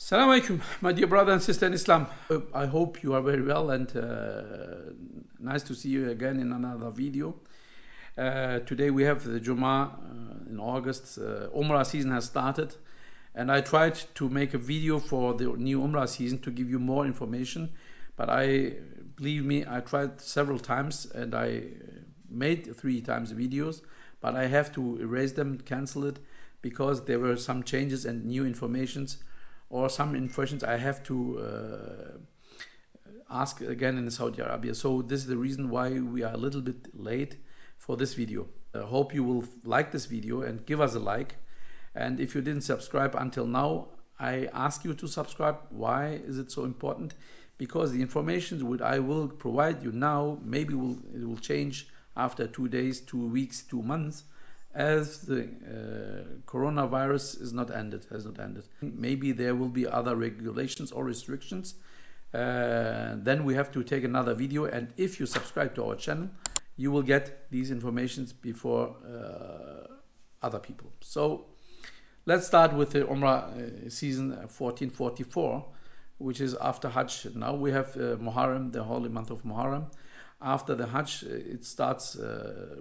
Assalamu alaikum, my dear brother and sister in Islam. I hope you are very well, and nice to see you again in another video. Today we have the Jummah in August. Umrah season has started, and I tried to make a video for the new Umrah season to give you more information, but believe me, I tried several times and I made 3 times videos, but I have to erase them, cancel it, because there were some changes and new informations, or some information I have to ask again in Saudi Arabia. So this is the reason why we are a little bit late for this video. I hope you will like this video and give us a like. And if you didn't subscribe until now, I ask you to subscribe. Why is it so important? Because the information which I will provide you now, maybe it will change after 2 days, 2 weeks, 2 months, as the coronavirus has not ended. Maybe there will be other regulations or restrictions. Then we have to take another video, and if you subscribe to our channel, you will get these informations before other people. So let's start with the Umrah season 1444, which is after Hajj. Now we have Muharram, the holy month of Muharram. After the Hajj, it starts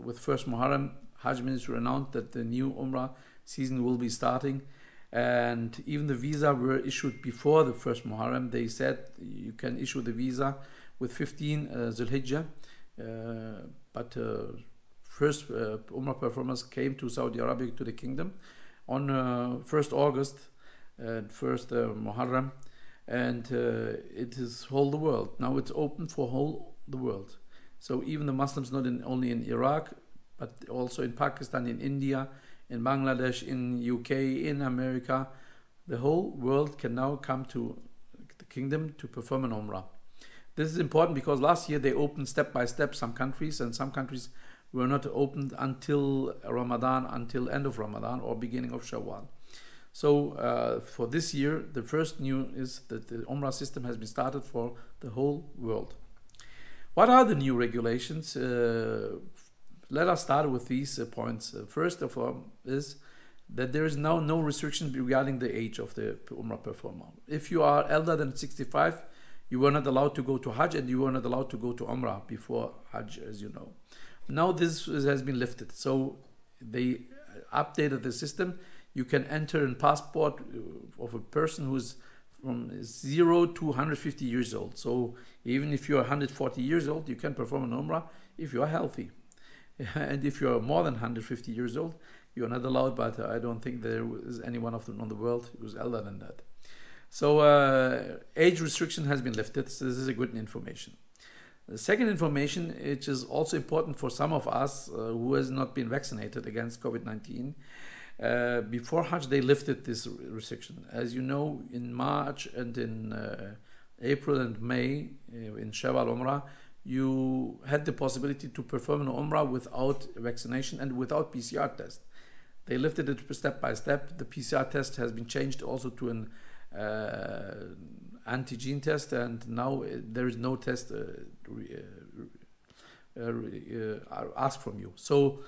with first Muharram. Hajj Ministry announced that the new Umrah season will be starting, and even the visa were issued before the first Muharram. They said you can issue the visa with 15 Zulhijjah, but first Umrah performers came to Saudi Arabia, to the kingdom, on 1st August and 1st Muharram, and it is whole the world. Now it's open for whole the world. So even the Muslims, not only in Iraq, but also in Pakistan, in India, in Bangladesh, in UK, in America, the whole world can now come to the kingdom to perform an Umrah. This is important because last year they opened step by step some countries, and some countries were not opened until Ramadan, until end of Ramadan or beginning of Shawwal. So for this year, the first new is that the Umrah system has been started for the whole world. What are the new regulations? Let us start with these points. First of all is that there is now no restriction regarding the age of the Umrah performer. If you are elder than 65, you were not allowed to go to Hajj, and you were not allowed to go to Umrah before Hajj, as you know. Now this has been lifted. So they updated the system. You can enter in passport of a person who's from 0 to 150 years old. So even if you are 140 years old, you can perform an Umrah if you are healthy. And if you are more than 150 years old, you are not allowed, but I don't think there is anyone of them on the world who's elder than that. So age restriction has been lifted, so this is a good information. The second information, which is also important for some of us who has not been vaccinated against COVID-19, before Hajj they lifted this restriction. As you know, in March and in April and May, in Shawwal Umrah, you had the possibility to perform an Umrah without vaccination and without PCR test. They lifted it step by step. The PCR test has been changed also to an antigen test, and now there is no test asked from you. So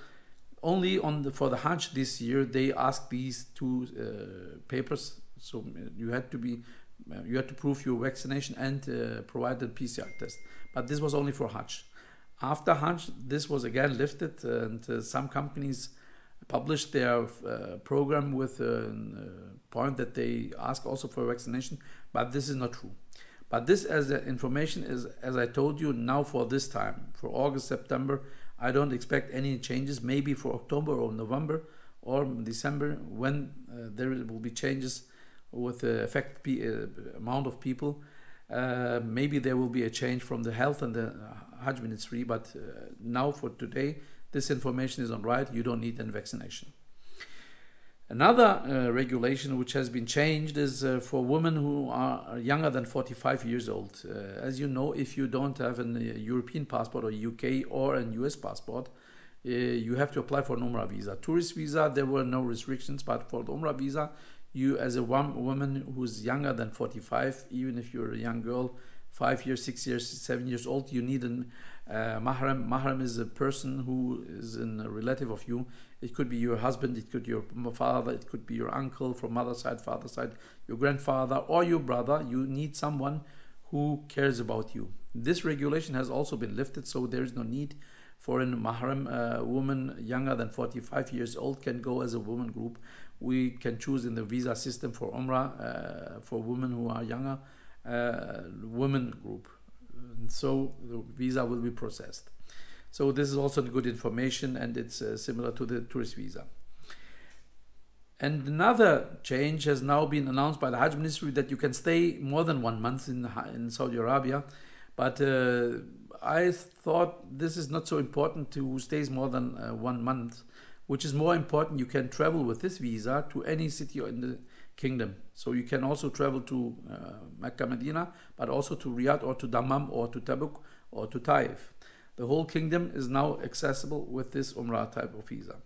only for the Hajj this year they asked these 2 papers. So you had to prove your vaccination and provide a PCR test. But this was only for Hajj. After Hajj, this was again lifted, and some companies published their program with a point that they ask also for vaccination, but this is not true. But this as information is, as I told you, now for this time, for August, September, I don't expect any changes. Maybe for October or November or December, when there will be changes with the affect amount of people. Maybe there will be a change from the health and the Hajj Ministry, but now for today, this information is on right. You don't need any vaccination. Another regulation which has been changed is for women who are younger than 45 years old. As you know, if you don't have a European passport or UK or a US passport, you have to apply for an Umrah visa. Tourist visa, there were no restrictions, but for the Umrah visa, you as a woman who's younger than 45, even if you're a young girl, 5 years, 6 years, 7 years old, you need Mahram is a person who is a relative of you. It could be your husband, it could be your father, it could be your uncle from mother's side, father's side, your grandfather, or your brother. You need someone who cares about you. This regulation has also been lifted, so there is no need for a mahram. A woman younger than 45 years old can go as a woman group. We can choose in the visa system for Umrah for women who are younger, women group. So the visa will be processed. So this is also good information, and it's similar to the tourist visa. And another change has now been announced by the Hajj Ministry, that you can stay more than 1 month in Saudi Arabia. But I thought this is not so important to stay more than 1 month, which is more important. You can travel with this visa to any city in the kingdom. So you can also travel to Mecca, Medina, but also to Riyadh or to Dammam or to Tabuk or to Taif. The whole kingdom is now accessible with this Umrah type of visa,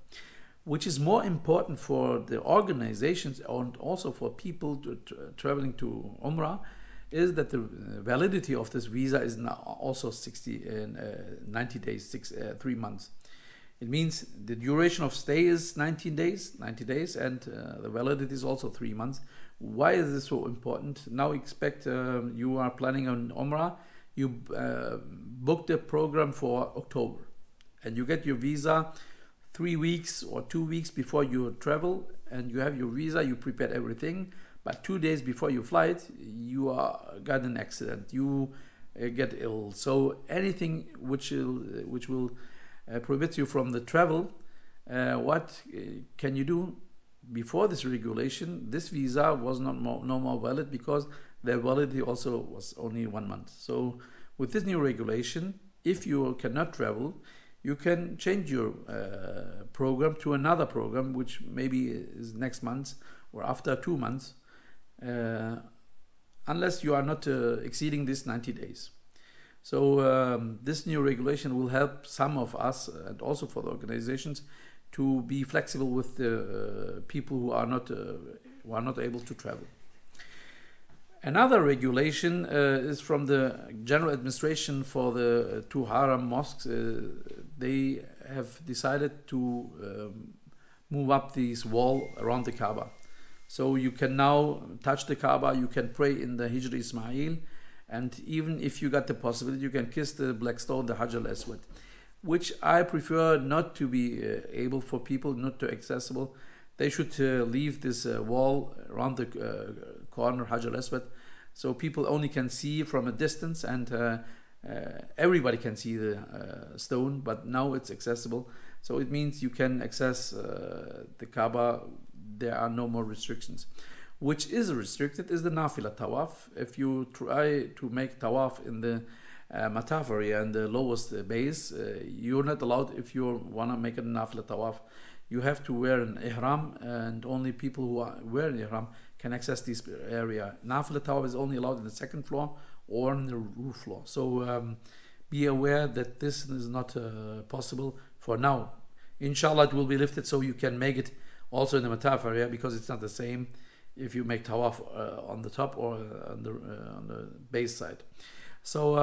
which is more important for the organizations and also for people traveling to Umrah, is that the validity of this visa is now also 90 days, 3 months. It means the duration of stay is 90 days, and the validity is also 3 months. Why is this so important? Now expect you are planning on Umrah, you book the program for October, and you get your visa 3 weeks or 2 weeks before you travel, and you have your visa, you prepared everything, but 2 days before your flight, you got an accident, you get ill. So anything which will prohibit you from the travel, what can you do? Before this regulation, this visa was no more valid, because their validity also was only 1 month. So with this new regulation, if you cannot travel, you can change your program to another program, which maybe is next month or after 2 months, unless you are not exceeding this 90 days. So this new regulation will help some of us, and also for the organizations, to be flexible with the people who are not able to travel. Another regulation is from the General Administration for the 2 Haram mosques. They have decided to move up this wall around the Kaaba. So you can now touch the Kaaba, you can pray in the Hijri Ismail, and even if you got the possibility, you can kiss the black stone, the Hajar al-Aswad, which I prefer not to be able for people, not too accessible. They should leave this wall around the corner, Hajar al-Aswad, so people only can see from a distance, and everybody can see the stone, but now it's accessible. So it means you can access the Kaaba. There are no more restrictions. Which is restricted is the Nafila Tawaf. If you try to make Tawaf in the Mataf area and the lowest base, you're not allowed. If you want to make a Nafila Tawaf, you have to wear an Ihram, and only people who are wearing Ihram can access this area. Nafila Tawaf is only allowed in the 2nd floor or on the roof floor. So be aware that this is not possible for now. Inshallah, it will be lifted, so you can make it also in the Mataf area, because it's not the same if you make Tawaf on the top or on the base side. So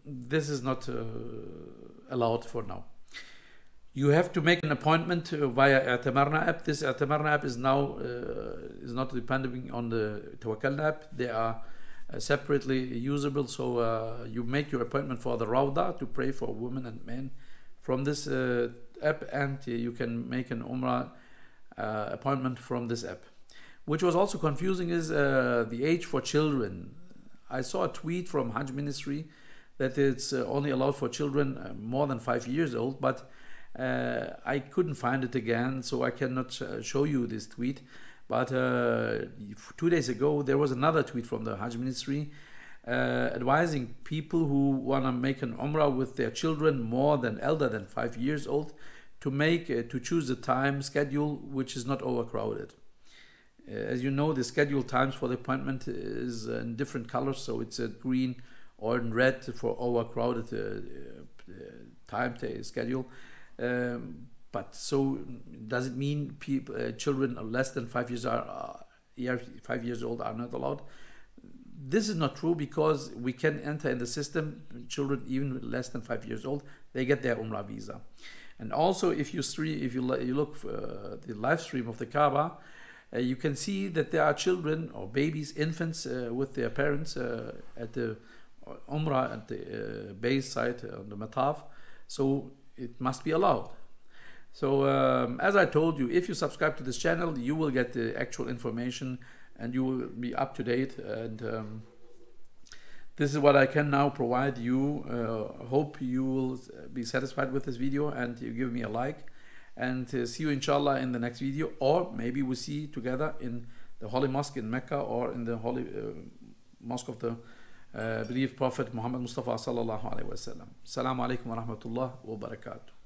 this is not allowed for now. You have to make an appointment via I'tamarna app. This I'tamarna app is now is not depending on the Tawakkalna app. They are separately usable. So you make your appointment for the Rawda to pray for women and men from this app, and you can make an Umrah appointment from this app. Which was also confusing is the age for children. I saw a tweet from Hajj Ministry that it's only allowed for children more than 5 years old, but I couldn't find it again, so I cannot show you this tweet. But 2 days ago, there was another tweet from the Hajj Ministry advising people who want to make an Umrah with their children elder than 5 years old to choose a time schedule which is not overcrowded. As you know, the scheduled times for the appointment is in different colors, so it's a green or in red for overcrowded time schedule. But so does it mean children less than 5 years 5 years old are not allowed? This is not true, because we can enter in the system children even less than 5 years old. They get their Umrah visa. And also, if you look for the live stream of the Kaaba, you can see that there are children or babies, infants with their parents at the Umrah at the base site on the Mataf. So it must be allowed. So as I told you, if you subscribe to this channel, you will get the actual information and you will be up to date. And this is what I can now provide you. Hope you will be satisfied with this video, and you give me a like. And see you inshallah in the next video, or maybe we see together in the Holy Mosque in Mecca, or in the Holy Mosque of the believed Prophet Muhammad Mustafa sallallahu alaihi wasallam. Assalamu alaikum wa rahmatullah wa barakatuh.